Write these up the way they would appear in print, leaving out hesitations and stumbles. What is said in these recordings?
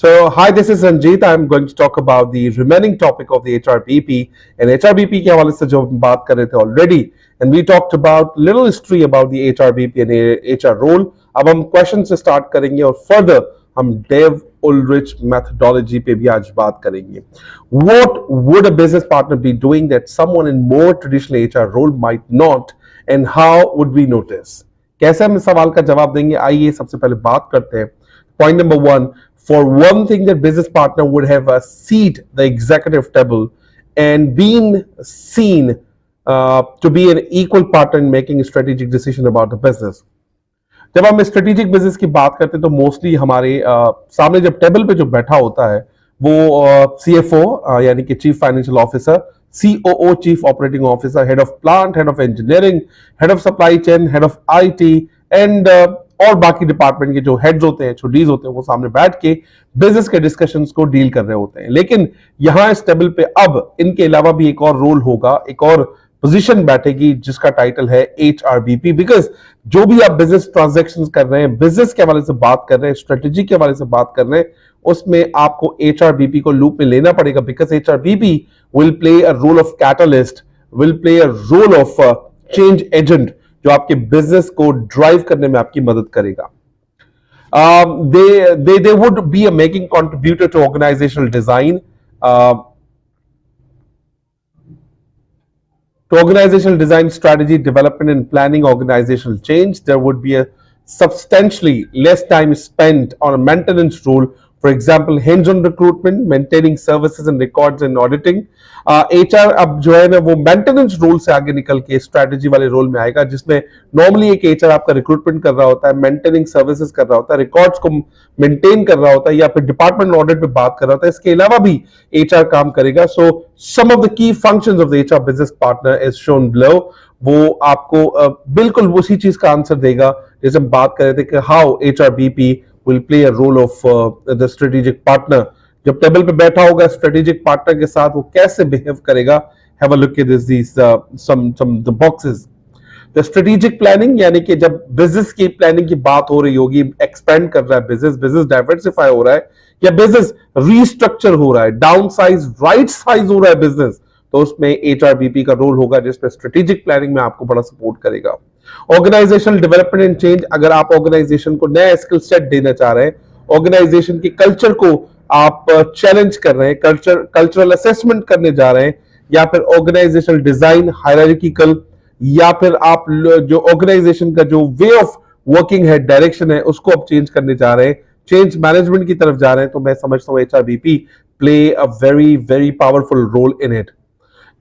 So, hi, this is Ranjeet. I'm going to talk about the remaining topic of the HRBP. And HRBP के हवाले से जो हम बात कर रहे थे already, and we talked about little history about the HRBP and HR role. अब हम question से start करेंगे और further हम Dave Ulrich methodology पे भी आज बात करेंगे. What would a business partner be doing that someone in more traditional HR role might not, and how would we notice? कैसे हम इस सवाल का जवाब देंगे? आइए सबसे पहले बात करते हैं. Point number one, for one thing, that business partner would have a seat the executive table and been seen to be an equal partner in making a strategic decision about the business. जब हम strategic business की बात करते हैं तो mostly हमारे सामने जब टेबल पे जो बैठा होता है वो CFO यानी कि chief financial officer, COO chief operating officer, head of plant, head of engineering, head of supply chain, head of IT and और बाकी डिपार्टमेंट के जो हेड्स होते हैं, छुट्टीज होते हैं, वो सामने बैठ के बिजनेस के डिस्कशंस को डील कर रहे होते हैं. लेकिन यहां इस टेबल पे अब इनके अलावा भी एक और रोल होगा, एक और पोजीशन बैठेगी जिसका टाइटल है HRBP. बिकॉज जो भी आप बिजनेस ट्रांजेक्शन कर रहे हैं, बिजनेस के हवाले से बात कर रहे हैं, स्ट्रेटेजी के हवाले से बात कर रहे हैं, उसमें आपको HRBP को लूप में लेना पड़ेगा. Because HRBP will play a role of catalyst, will play a role of change agent जो आपके बिजनेस को ड्राइव करने में आपकी मदद करेगा. They would be a making contributor to organizational design, to organizational design, strategy development and planning organizational change. There would be a substantially less time spent on a maintenance role. For example, hands-on recruitment, maintaining services and records and auditing. HR अब जो है ना वो maintenance role से आगे निकल के strategy वाले रोल में आएगा, जिसमें नॉर्मली एक HR आपका रिक्रूटमेंट कर रहा होता है, मेंटेनिंग सर्विसेज कर रहा होता है, रिकॉर्ड्स को मेंटेन कर रहा होता है, या फिर डिपार्टमेंट ऑडिट पे बात कर रहा होता है. इसके अलावा भी HR काम करेगा. So some of the key functions of the HR business partner is shown below. वो आपको बिल्कुल उसी चीज का आंसर देगा जैसे हम बात कर रहे थे कि how HRBP will play a role of the strategic partner. जब टेबल पे बैठा होगा स्ट्रेटेजिक पार्टनर के साथ वो कैसे बिहेव करेगा. Have a look at this some the boxes. The strategic planning यानी कि जब बिजनेस की प्लानिंग की बात हो रही होगी, एक्सपेंड कर रहा है बिजनेस डाइवर्सिफाई हो रहा है या बिजनेस रीस्ट्रक्चर हो रहा है, डाउन साइज, राइट साइज हो रहा है बिजनेस, तो उसमें HRBP का रोल होगा जिसमें स्ट्रेटेजिक प्लानिंग में आपको बड़ा सपोर्ट करेगा. ऑर्गेनाइजेशनल डेवलपमेंट एंड चेंज, अगर आप ऑर्गेनाइजेशन को नया स्किल सेट देना चाह रहे हैं, ऑर्गेनाइजेशन के कल्चर को आप चैलेंज कर रहे हैं, कल्चरल असेसमेंट करने जा रहे हैं, या फिर ऑर्गेनाइजेशनल डिजाइन हायरार्किकल, या फिर आप जो ऑर्गेनाइजेशन का जो वे ऑफ वर्किंग है, डायरेक्शन है, उसको आप चेंज करने जा रहे हैं, चेंज मैनेजमेंट की तरफ जा रहे हैं, तो मैं समझता हूं HRBP play a very very powerful role in it.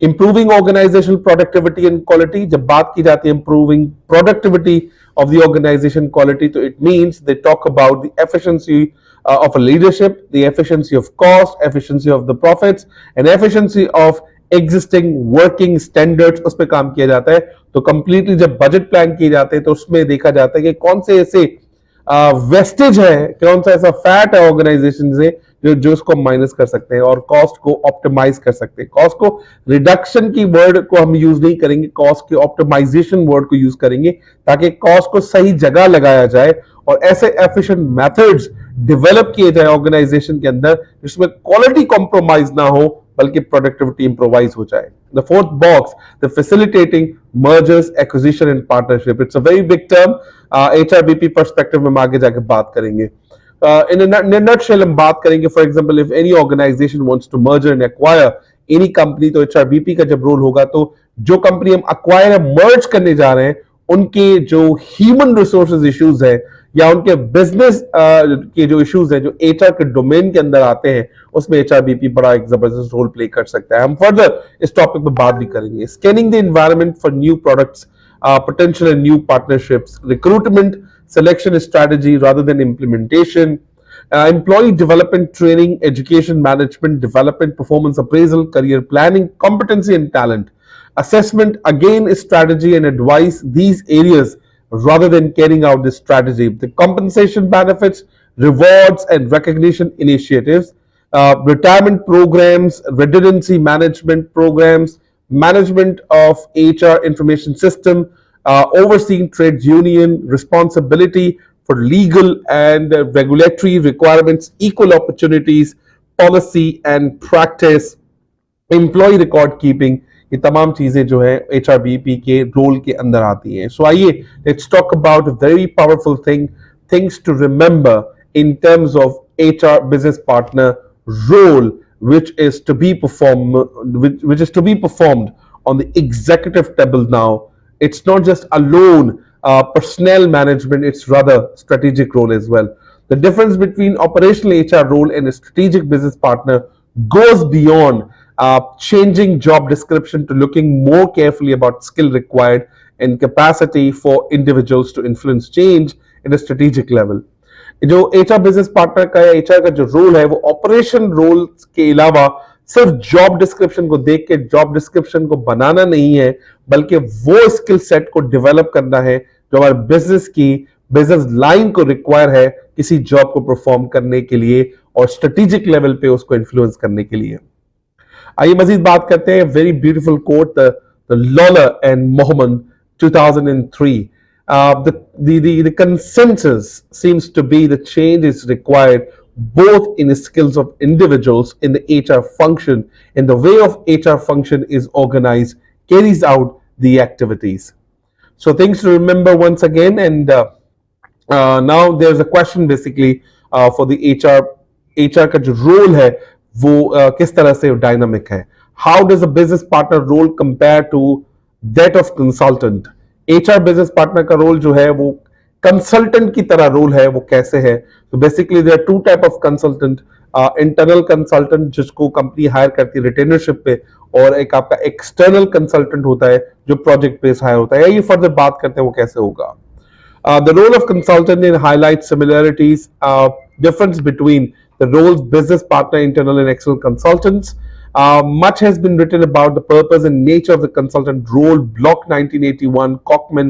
Improving organizational productivity and quality, जब बात की जाती है improving productivity of the organization quality, तो it means they talk about the efficiency of a leadership, the efficiency of cost, efficiency of the profits and efficiency of existing working standards. उस पर काम किया जाता है. तो completely जब budget plan किए जाते हैं तो उसमें देखा जाता है कि कौन से ऐसे वेस्टेज है, कौन सा ऐसा फैट है ऑर्गेनाइजेशन से जो उसको माइनस कर सकते हैं और कॉस्ट को ऑप्टिमाइज कर सकते हैं. कॉस्ट को रिडक्शन की वर्ड को हम यूज नहीं करेंगे, कॉस्ट के ऑप्टिमाइजेशन वर्ड को यूज करेंगे ताकि कॉस्ट को सही जगह लगाया जाए और ऐसे एफिशिएंट मेथड्स डेवलप किए जाए ऑर्गेनाइजेशन के अंदर जिसमें क्वालिटी कॉम्प्रोमाइज ना हो बल्कि प्रोडक्टिविटी इंप्रोवाइज हो जाए. The fourth box, the facilitating mergers, acquisition and partnership. It's a very big term. HRBP perspective में हम आगे जाके बात करेंगे. In a nutshell हम बात करेंगे, for example, if any organization wants to merger and acquire any company, तो HRBP का जब रोल होगा तो जो कंपनी हम acquire या merge करने जा रहे हैं उनके जो ह्यूमन रिसोर्सेज इश्यूज है या उनके बिजनेस के जो इश्यूज हैं जो HR के डोमेन के अंदर आते हैं, उसमें HRBP बड़ा एक जबरदस्त रोल प्ले कर सकता है. हम फर्दर इस टॉपिक पे बात भी करेंगे. Scanning the environment for new products, potential and new partnerships, recruitment, selection strategy rather than implementation, employee development, training, education, management, development, performance appraisal, career planning, competency and talent, assessment, again strategy and advice, these areas rather than carrying out this strategy. The compensation benefits, rewards and recognition initiatives, retirement programs, redundancy management programs, management of HR information system, overseeing trade union responsibility, for legal and regulatory requirements, equal opportunities, policy and practice, employee record keeping, ये तमाम चीजें जो है HRBP के role के अंदर आती हैं. सो आइए let's talk about very powerful things to remember in terms of HR business partner role, which is to be which is to be performed on the executive table now. It's not just alone personnel management; it's rather strategic role as well. The difference between operational HR role and a strategic business partner goes beyond changing job description to looking more carefully about skill required and capacity for individuals to influence change at a strategic level. जो HR business partner का या HR का जो role है वो operation role के अलावा सिर्फ जॉब डिस्क्रिप्शन को देख के जॉब डिस्क्रिप्शन को बनाना नहीं है, बल्कि वो स्किल सेट को डेवलप करना है जो हमारे बिजनेस लाइन को रिक्वायर है किसी जॉब को परफॉर्म करने के लिए और स्ट्रेटेजिक लेवल पे उसको इन्फ्लुएंस करने के लिए. आइए मजीद बात करते हैं. Very beautiful quote, the Lawler and मोहम्मद 2003. The consensus seems to be the change is required both in the skills of individuals in the HR function and the way of HR function is organized carries out the activities. So things to remember once again, and now there's a question basically for the HR का जो role है वो किस तरह से dynamic है. How does a business partner role compare to that of consultant. HR business partner का role जो है वो कंसल्टेंट की तरह रोल है वो कैसे है. तो basically there are two type of consultant. Internal consultant जिसको कंपनी हायर करती है रिटेनरशिप पे, और एक आपका एक्सटर्नल कंसल्टेंट होता है जो प्रोजेक्ट बेस्ड हायर होता है. ये फर्दर बात करते हैं वो कैसे होगा. The role of consultant in highlights similarities, difference between the roles business partner, internal and external consultants. Much has been written about the purpose and nature of the consultant role. Block 1981, Cockman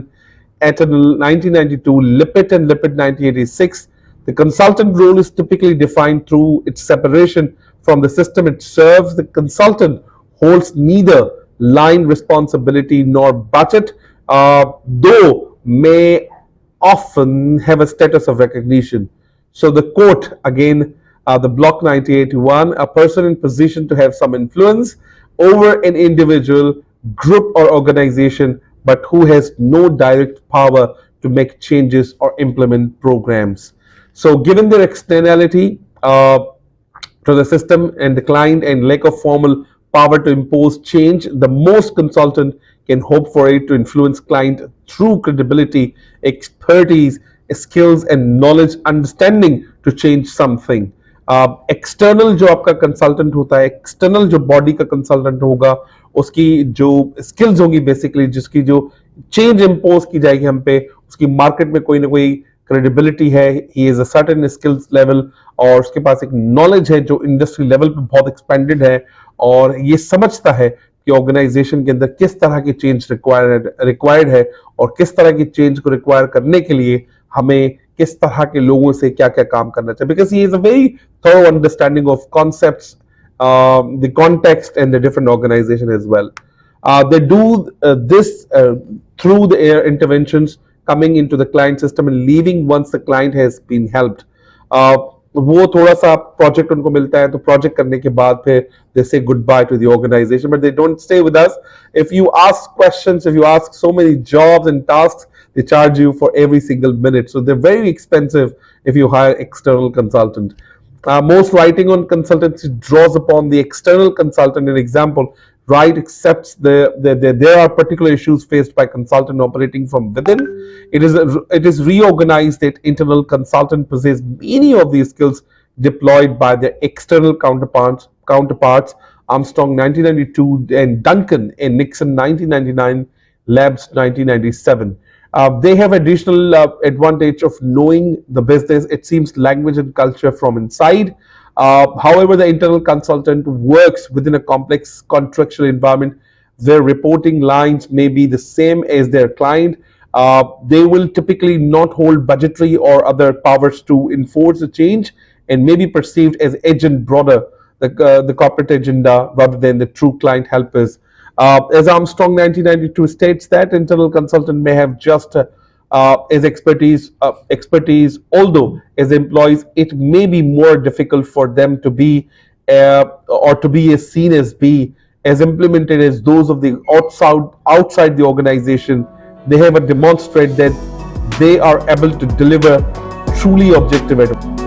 et al. 1992, Lippitt and Lippitt 1986. The consultant role is typically defined through its separation from the system it serves. The consultant holds neither line responsibility nor budget, though may often have a status of recognition. So the quote again, the block 1981, a person in position to have some influence over an individual, group or organization, but who has no direct power to make changes or implement programs. So given their externality to the system and the client and lack of formal power to impose change, the most consultant can hope for it to influence client through credibility, expertise, skills and knowledge, understanding to change something. External जो आपका consultant होता है, external जो body का consultant होगा, उसकी जो skills होंगी बेसिकली, जिसकी जो चेंज इम्पोज की जाएगी हम पे, उसकी मार्केट में कोई ना कोई क्रेडिबिलिटी है, ही is a certain skills level, और उसके पास एक नॉलेज है जो इंडस्ट्री लेवल पे बहुत एक्सपेंडेड है, और ये समझता है कि ऑर्गेनाइजेशन के अंदर किस तरह की चेंज रिक्वायर्ड है और किस तरह की चेंज को रिक्वायर करने के लिए हमें किस तरह के लोगों से क्या क्या काम करना चाहिए. Because he is a very thorough understanding of concepts, the context and the different organization as well. They do this through the interventions coming into the client system and leaving once the client has been helped. वो थोड़ा सा project उनको मिलता है तो project करने के बाद फिर they say goodbye to the organization, but they don't stay with us. If you ask questions, if you ask so many jobs and tasks, they charge you for every single minute. So they're very expensive if you hire external consultant. Most writing on consultancy draws upon the external consultant. An example, right accepts there are particular issues faced by consultant operating from within. It is reorganized that internal consultant possess many of these skills deployed by their external counterparts. Armstrong 1992 and Duncan and Nixon 1999, Labs 1997. They have additional advantage of knowing the business, it seems, language and culture from inside. However, the internal consultant works within a complex contractual environment where reporting lines may be the same as their client. They will typically not hold budgetary or other powers to enforce the change and may be perceived as agent broader the corporate agenda rather than the true client helpers. As Armstrong 1992 states that internal consultant may have just expertise. Although as employees, it may be more difficult for them to be or to be as seen as be as implemented as those of the outside the organization. They have a demonstrate that they are able to deliver truly objective advice.